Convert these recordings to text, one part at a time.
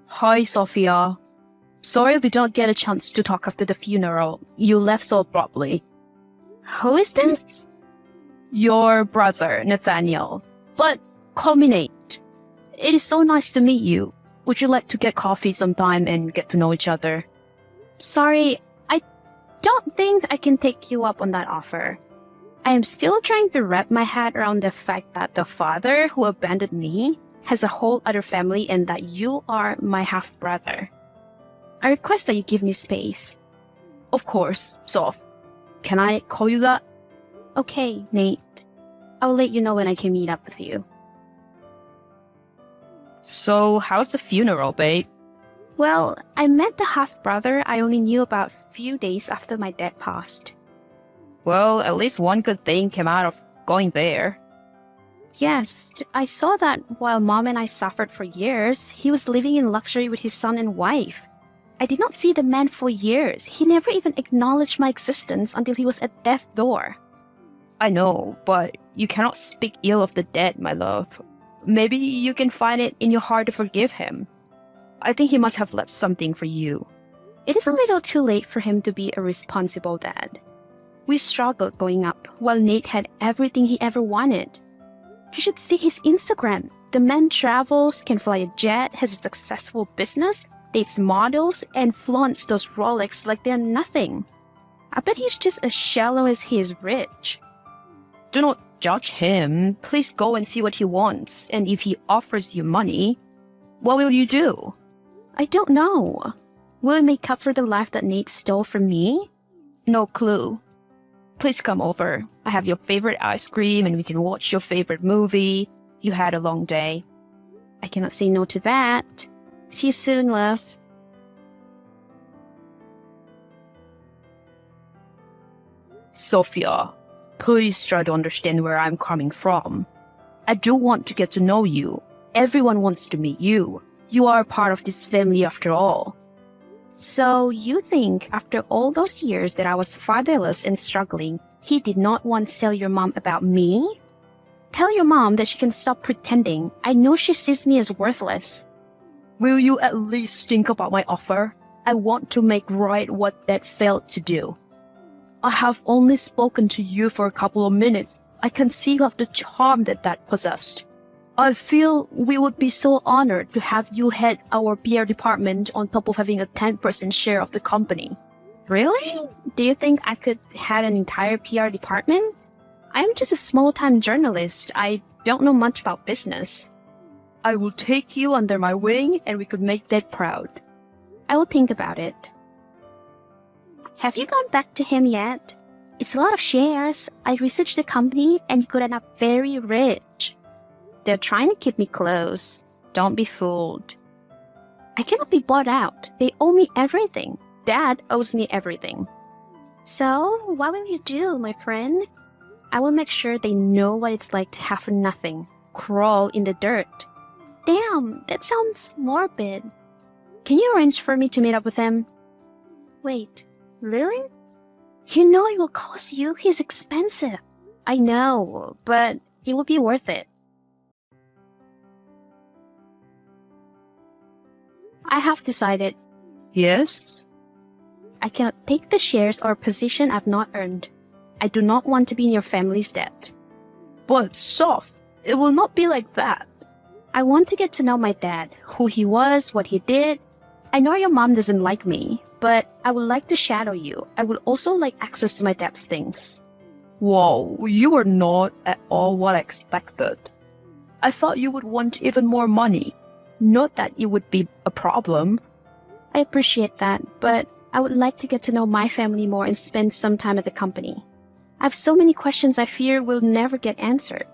Hi, Sophia. Sorry we don't get a chance to talk after the funeral. You left so abruptly. Who is this? Your brother, Nathaniel. But call me Nate. It is so nice to meet you. Would you like to get coffee sometime and get to know each other? Sorry, I don't think I can take you up on that offer. I am still trying to wrap my head around the fact that the father who abandoned me has a whole other family and that you are my half-brother. I request that you give me space. Of course, Soph. Can I call you that? Okay, Nate. I'll let you know when I can meet up with you. So, how's the funeral, babe? Well, I met the half-brother I only knew about a few days after my dad passed. Well, at least one good thing came out of going there. Yes, I saw that while Mom and I suffered for years, he was living in luxury with his son and wife. I did not see the man for years. He never even acknowledged my existence until he was at death's door. I know, but you cannot speak ill of the dead, my love. Maybe you can find it in your heart to forgive him. I think he must have left something for you. It is a little too late for him to be a responsible dad. We struggled growing up, while Nate had everything he ever wanted. You should see his Instagram. The man travels, can fly a jet, has a successful business, dates models, and flaunts those Rolex like they're nothing. I bet he's just as shallow as he is rich. Do not judge him. Please go and see what he wants. And if he offers you money, what will you do? I don't know. Will it make up for the life that Nate stole from me? No clue. Please come over. I have your favorite ice cream and we can watch your favorite movie. You had a long day. I cannot say no to that. See you soon, love. Sophia, please try to understand where I'm coming from. I do want to get to know you. Everyone wants to meet you. You are part of this family after all. So you think after all those years that I was fatherless and struggling, he did not once tell your mom about me? Tell your mom that she can stop pretending. I know she sees me as worthless. Will you at least think about my offer? I want to make right what Dad failed to do. I have only spoken to you for a couple of minutes. I can see of the charm that Dad possessed. I feel we would be so honored to have you head our PR department on top of having a 10% share of the company. Really? Do you think I could have an entire PR department? I am just a small-time journalist. I don't know much about business. I will take you under my wing and we could make Dad proud. I will think about it. Have you gone back to him yet? It's a lot of shares. I researched the company and you could end up very rich. They're trying to keep me close. Don't be fooled. I cannot be bought out. They owe me everything. Dad owes me everything. So, what will you do, my friend? I will make sure they know what it's like to have nothing. Crawl in the dirt. Damn, that sounds morbid. Can you arrange for me to meet up with him? Wait, really? You know it will cost you. He's expensive. I know, but it will be worth it. I have decided. Yes? I cannot take the shares or position I've not earned. I do not want to be in your family's debt. But, Soph, it will not be like that. I want to get to know my dad, who he was, what he did. I know your mom doesn't like me, but I would like to shadow you. I would also like access to my dad's things. Whoa, you are not at all what I expected. I thought you would want even more money. Not that it would be a problem. I appreciate that, but I would like to get to know my family more and spend some time at the company. I have so many questions I fear will never get answered.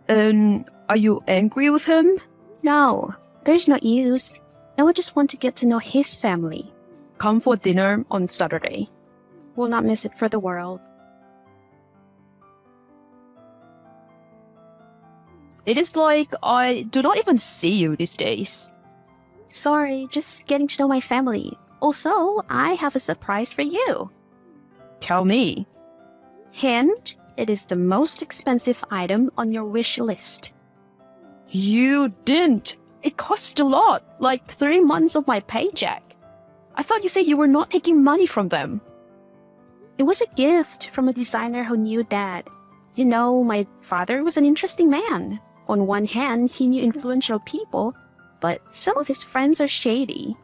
And are you angry with him? No, there's no use. I would just want to get to know his family. Come for dinner on Saturday. Will not miss it for the world. It is like I do not even see you these days. Sorry, just getting to know my family. Also, I have a surprise for you. Tell me. Hint, it is the most expensive item on your wish list. You didn't. It cost a lot, like 3 months of my paycheck. I thought you said you were not taking money from them. It was a gift from a designer who knew Dad. You know, my father was an interesting man. On one hand, he knew influential people, but some of his friends are shady.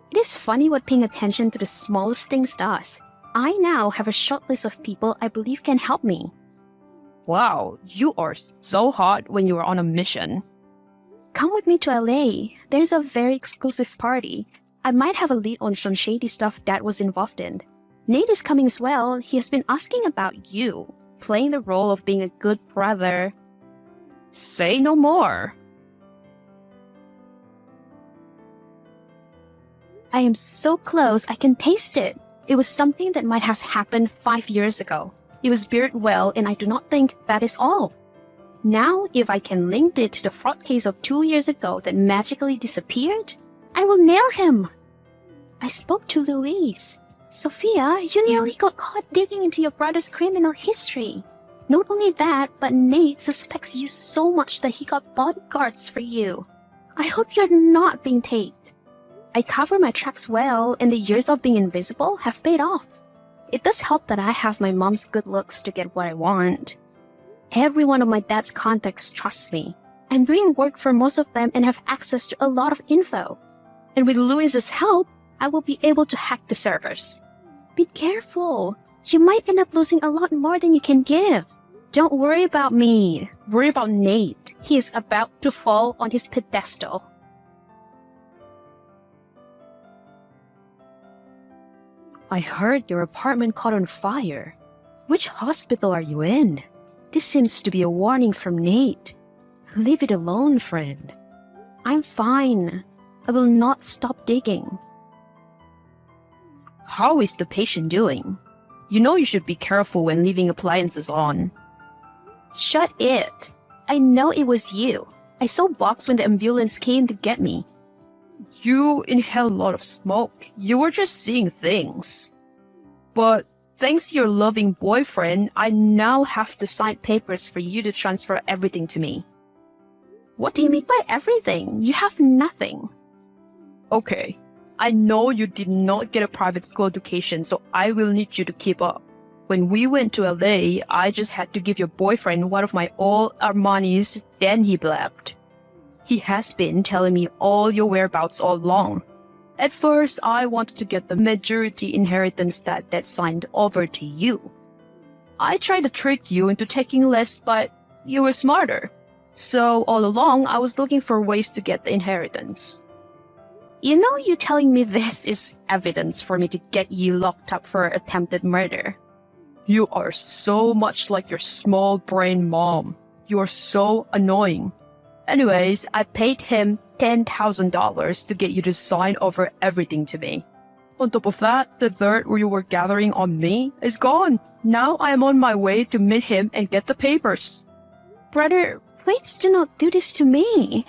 It is funny what paying attention to the smallest things does. I now have a short list of people I believe can help me. Wow, you are so hot when you are on a mission. Come with me to LA. There's a very exclusive party. I might have a lead on some shady stuff Dad was involved in. Nate is coming as well. He has been asking about you, playing the role of being a good brother. Say no more. I am so close, I can taste it. It was something that might have happened 5 years ago. It was buried well, and I do not think that is all. Now, if I can link it to the fraud case of 2 years ago that magically disappeared, I will nail him. I spoke to Louise. Sophia, you nearly got caught digging into your brother's criminal history. Not only that, but Nate suspects you so much that he got bodyguards for you. I hope you're not being taped. I cover my tracks well, and the years of being invisible have paid off. It does help that I have my mom's good looks to get what I want. Every one of my dad's contacts trusts me. I'm doing work for most of them and have access to a lot of info. And with Louise's help, I will be able to hack the servers. Be careful. You might end up losing a lot more than you can give. Don't worry about me. Worry about Nate. He is about to fall on his pedestal. I heard your apartment caught on fire. Which hospital are you in? This seems to be a warning from Nate. Leave it alone, friend. I'm fine. I will not stop digging. How is the patient doing? You know you should be careful when leaving appliances on. Shut it. I know it was you. I saw Box when the ambulance came to get me. You inhale a lot of smoke. You were just seeing things. But thanks to your loving boyfriend, I now have to sign papers for you to transfer everything to me. What do you mean by everything? You have nothing. Okay, I know you did not get a private school education, so I will need you to keep up. When we went to LA, I just had to give your boyfriend one of my old Armani's, then he blabbed. He has been telling me all your whereabouts all along. At first, I wanted to get the majority inheritance that signed over to you. I tried to trick you into taking less, but you were smarter. So all along, I was looking for ways to get the inheritance. You know, you telling me this is evidence for me to get you locked up for attempted murder. You are so much like your small-brain mom. You are so annoying. Anyways, I paid him $10,000 to get you to sign over everything to me. On top of that, the dirt you were gathering on me is gone. Now I am on my way to meet him and get the papers. Brother, please do not do this to me.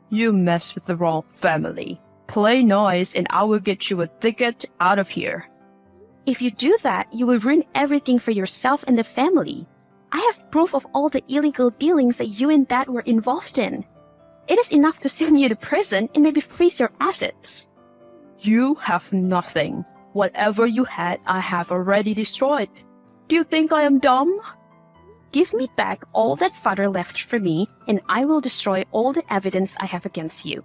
You mess with the wrong family. Play nice and I will get you a ticket out of here. If you do that, you will ruin everything for yourself and the family. I have proof of all the illegal dealings that you and Dad were involved in. It is enough to send you to prison and maybe freeze your assets. You have nothing. Whatever you had, I have already destroyed. Do you think I am dumb? Give me back all that father left for me, and I will destroy all the evidence I have against you.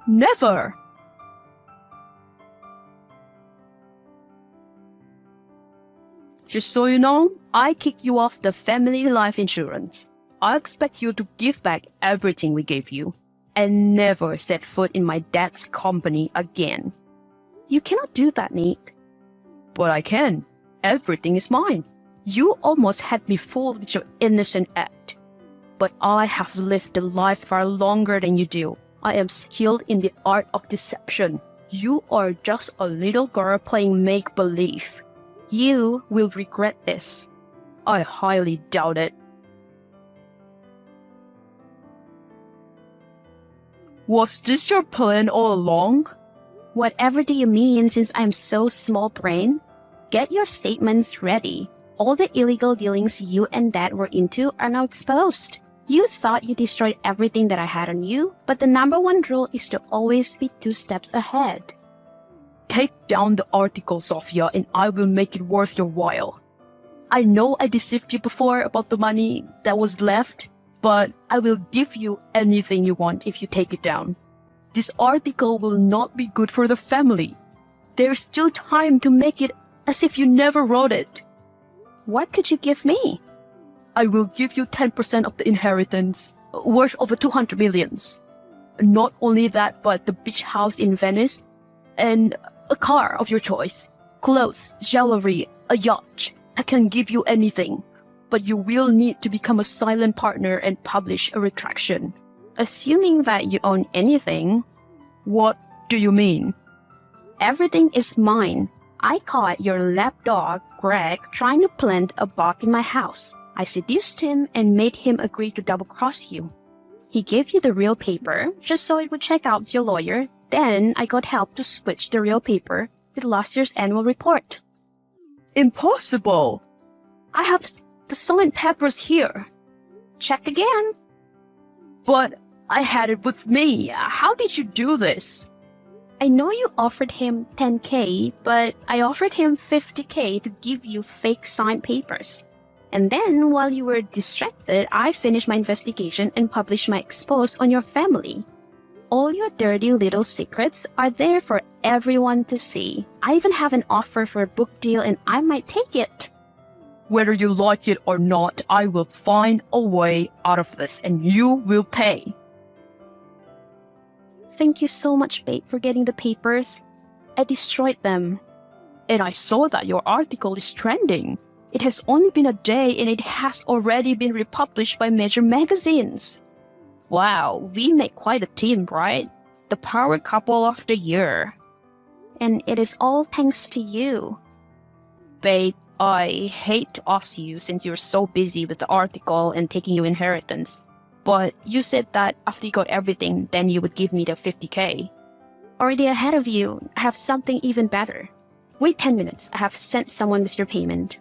Never! Just so you know, I kick you off the family life insurance. I expect you to give back everything we gave you, and never set foot in my dad's company again. You cannot do that, Nate. But I can. Everything is mine. You almost had me fooled with your innocent act. But I have lived a life far longer than you do. I am skilled in the art of deception. You are just a little girl playing make-believe. You will regret this. I highly doubt it. Was this your plan all along? Whatever do you mean since I'm so small-brained? Get your statements ready. All the illegal dealings you and Dad were into are now exposed. You thought you destroyed everything that I had on you, but the number one rule is to always be 2 steps ahead. Take down the article, Sophia, and I will make it worth your while. I know I deceived you before about the money that was left, but I will give you anything you want if you take it down. This article will not be good for the family. There's still time to make it as if you never wrote it. What could you give me? I will give you 10% of the inheritance, worth over 200 millions. Not only that, but the beach house in Venice and a car of your choice, clothes, jewelry, a yacht. I can give you anything, but you will need to become a silent partner and publish a retraction. Assuming that you own anything, What do you mean? everything is mine. I caught your lapdog, Greg, trying to plant a bug in my house. I seduced him and made him agree to double-cross you. He gave you the real paper just so it would check out with your lawyer. Then I got help to switch the real paper with last year's annual report. Impossible! I have the signed papers here. Check again. But I had it with me. How did you do this? I know you offered him 10K, but I offered him 50K to give you fake signed papers. And then, while you were distracted, I finished my investigation and published my expose on your family. All your dirty little secrets are there for everyone to see. I even have an offer for a book deal and I might take it. Whether you like it or not, I will find a way out of this and you will pay. Thank you so much, babe, for getting the papers. I destroyed them. And I saw that your article is trending. It has only been a day and it has already been republished by major magazines. Wow, we make quite a team, right? The power couple of the year. And it is all thanks to you. Babe, I hate to ask you since you're so busy with the article and taking your inheritance. But you said that after you got everything, then you would give me the 50K. Already ahead of you, I have something even better. Wait 10 minutes. I have sent someone with your payment.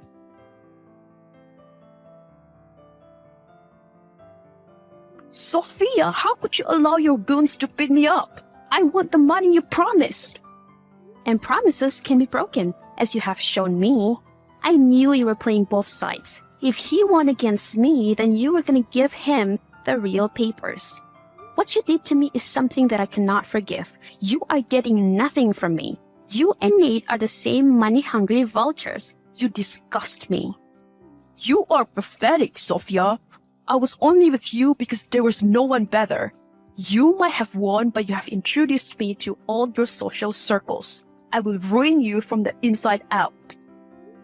Sophia, how could you allow your goons to beat me up? I want the money you promised. And promises can be broken, as you have shown me. I knew you were playing both sides. If he won against me, then you were going to give him the real papers. What you did to me is something that I cannot forgive. You are getting nothing from me. You and Nate are the same money-hungry vultures. You disgust me. You are pathetic, Sophia. I was only with you because there was no one better. You might have won, but you have introduced me to all your social circles. I will ruin you from the inside out.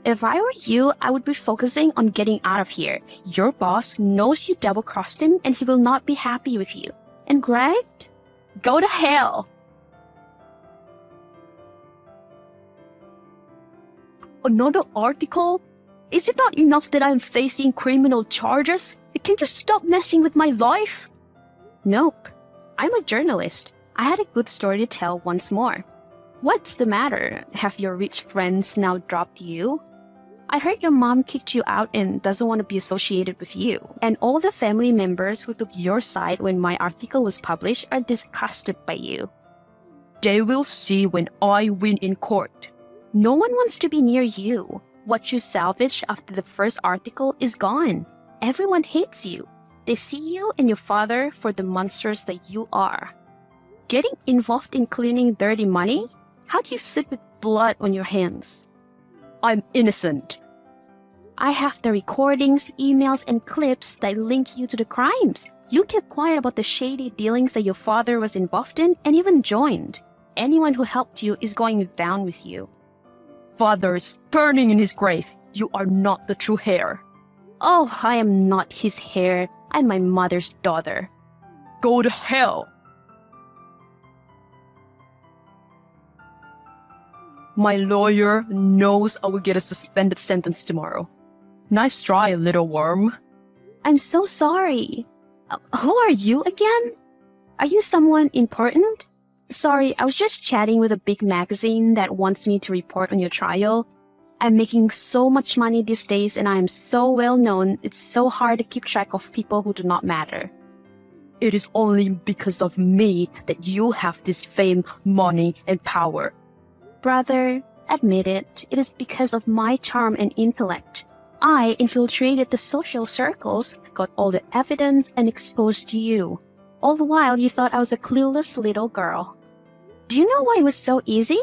If I were you, I would be focusing on getting out of here. Your boss knows you double-crossed him and he will not be happy with you. And Greg? Go to hell! Another article? Is it not enough that I'm facing criminal charges? Can you stop messing with my life? Nope. I'm a journalist. I had a good story to tell once more. What's the matter? Have your rich friends now dropped you? I heard your mom kicked you out and doesn't want to be associated with you. And all the family members who took your side when my article was published are disgusted by you. They will see when I win in court. No one wants to be near you. What you salvaged after the first article is gone. Everyone hates you. They see you and your father for the monsters that you are. Getting involved in cleaning dirty money? How do you sleep with blood on your hands? I'm innocent. I have the recordings, emails, and clips that link you to the crimes. You kept quiet about the shady dealings that your father was involved in and even joined. Anyone who helped you is going down with you. Father is burning in his grave. You are not the true heir. Oh, I am not his heir. I'm my mother's daughter. Go to hell. My lawyer knows I will get a suspended sentence tomorrow. Nice try, little worm. I'm so sorry. Who are you again? Are you someone important? Sorry, I was just chatting with a big magazine that wants me to report on your trial. I'm making so much money these days and I am so well known, it's so hard to keep track of people who do not matter. It is only because of me that you have this fame, money, and power. Brother, admit it, it is because of my charm and intellect. I infiltrated the social circles, got all the evidence, and exposed you. All the while you thought I was a clueless little girl. Do you know why it was so easy?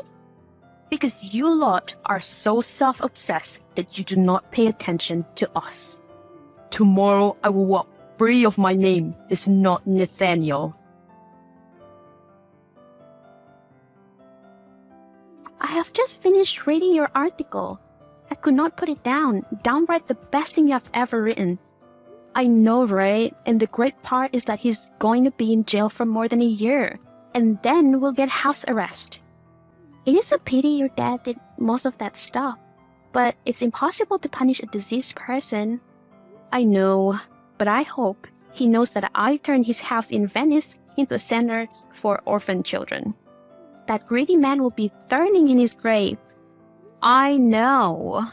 Because you lot are so self-obsessed that you do not pay attention to us. Tomorrow I will walk free of my name. It's not Nathaniel. I have just finished reading your article. I could not put it down. Downright the best thing you have ever written. I know, right? And the great part is that he's going to be in jail for more than a year. And then we'll get house arrest. It is a pity your dad did most of that stuff. But it's impossible to punish a deceased person. I know, but I hope he knows that I turned his house in Venice into a center for orphan children. That greedy man will be turning in his grave. I know.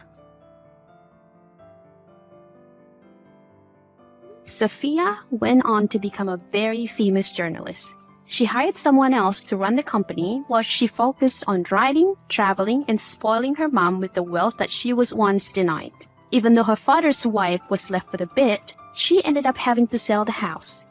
Sophia went on to become a very famous journalist. She hired someone else to run the company while she focused on driving, traveling, and spoiling her mom with the wealth that she was once denied. Even though her father's wife was left with a bit, she ended up having to sell the house.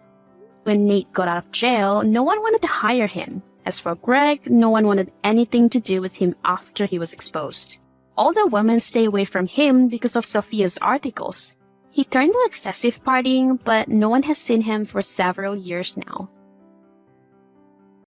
When Nate got out of jail, no one wanted to hire him. As for Greg, no one wanted anything to do with him after he was exposed. All the women stay away from him because of Sophia's articles. He turned to excessive partying, but no one has seen him for several years now.